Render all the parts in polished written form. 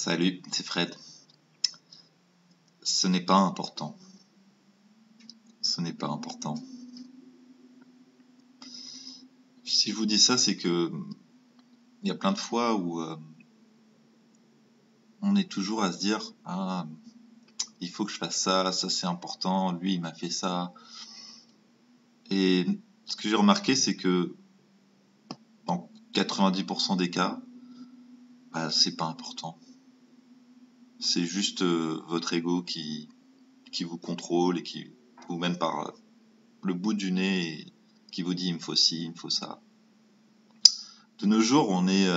Salut, c'est Fred. Ce n'est pas important. Ce n'est pas important. Si je vous dis ça, c'est que il y a plein de fois où on est toujours à se dire ah, il faut que je fasse ça, ça c'est important, lui il m'a fait ça. Et ce que j'ai remarqué, c'est que dans 90% des cas, c'est pas important. C'est juste votre ego qui vous contrôle et qui vous mène par le bout du nez et qui vous dit il me faut ci, il me faut ça. De nos jours, on est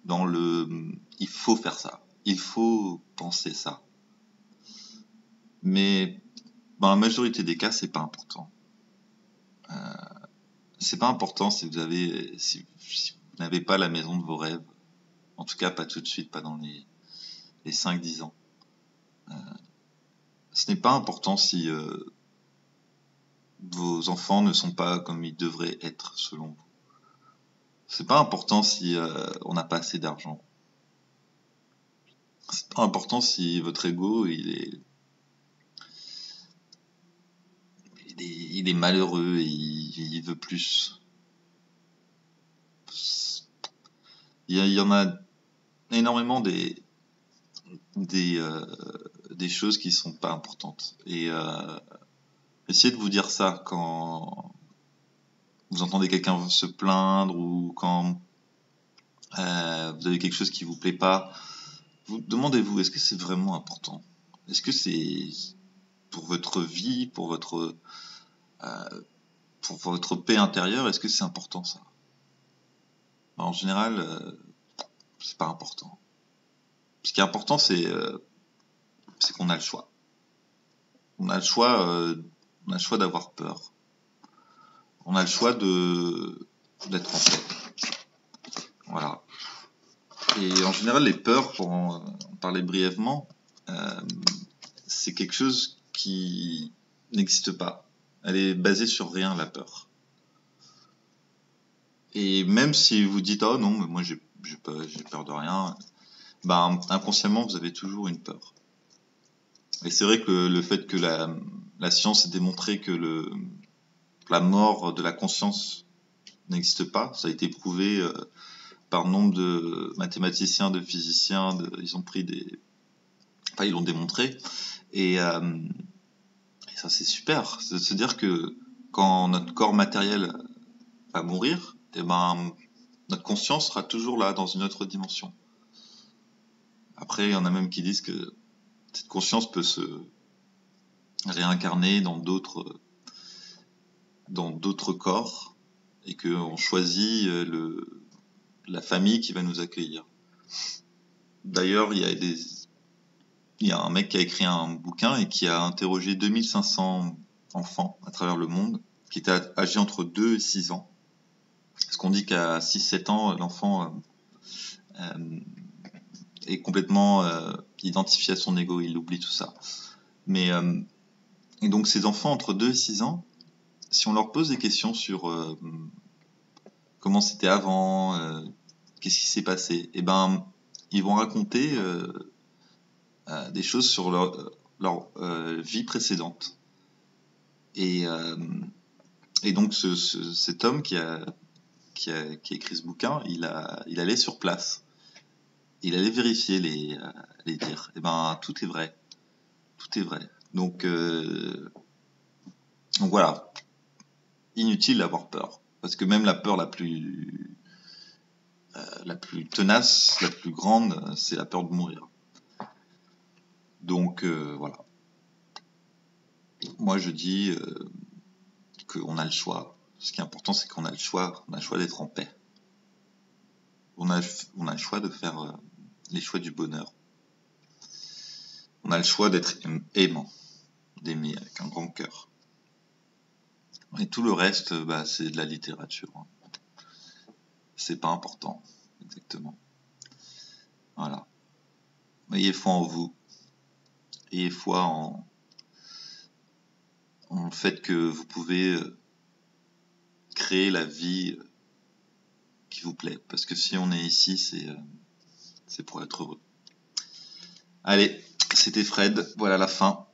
dans le il faut faire ça, il faut penser ça. Mais dans la majorité des cas, c'est pas important. C'est pas important si si vous n'avez pas la maison de vos rêves. En tout cas, pas tout de suite, pas dans les 5-10 ans. Ce n'est pas important si vos enfants ne sont pas comme ils devraient être, selon vous. C'est pas important si on n'a pas assez d'argent. C'est pas important si votre ego il est malheureux et il veut plus. Il y en a énormément des choses qui sont pas importantes. Et essayez de vous dire ça quand vous entendez quelqu'un se plaindre ou quand vous avez quelque chose qui vous plaît pas. Vous demandez-vous, est-ce que c'est vraiment important? Est-ce que c'est pour votre vie, pour votre paix intérieure, est-ce que c'est important ça? En général, c'est pas important. Ce qui est important, c'est qu'on a le choix. On a le choix d'avoir peur. On a le choix d'être en paix. Voilà. Et en général, les peurs, pour en parler brièvement, c'est quelque chose qui n'existe pas. Elle est basée sur rien, la peur. Et même si vous dites oh non, mais moi j'ai peur de rien, inconsciemment vous avez toujours une peur. Et c'est vrai que le fait que la science ait démontré que la mort de la conscience n'existe pas, ça a été prouvé par nombre de mathématiciens, de physiciens, ils ont pris ils l'ont démontré. Et ça c'est super, c'est de se dire que quand notre corps matériel va mourir, notre conscience sera toujours là, dans une autre dimension. Après, il y en a même qui disent que cette conscience peut se réincarner dans d'autres corps et qu'on choisit la famille qui va nous accueillir. D'ailleurs, il y a un mec qui a écrit un bouquin et qui a interrogé 2500 enfants à travers le monde qui étaient âgés entre 2 et 6 ans. Parce qu'on dit qu'à 6-7 ans, l'enfant est complètement identifié à son ego, il oublie tout ça. Mais et donc ces enfants entre 2 et 6 ans, si on leur pose des questions sur comment c'était avant, qu'est-ce qui s'est passé, ils vont raconter des choses sur leur vie précédente. Et donc cet homme qui a écrit ce bouquin, il allait sur place. Il allait vérifier les dires. Tout est vrai. Tout est vrai. Donc voilà. Inutile d'avoir peur. Parce que même la peur la plus tenace, la plus grande, c'est la peur de mourir. Donc voilà. Moi je dis qu'on a le choix. Ce qui est important, c'est qu'on a le choix. On a le choix d'être en paix. On a le choix de faire les choix du bonheur. On a le choix d'être aimant, d'aimer avec un grand cœur. Et tout le reste, c'est de la littérature. C'est pas important, exactement. Voilà. Ayez foi en vous. Ayez foi en le fait que vous pouvez créer la vie qui vous plaît. Parce que si on est ici, c'est pour être heureux. Allez, c'était Fred. Voilà la fin.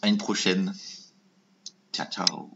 À une prochaine. Ciao, ciao.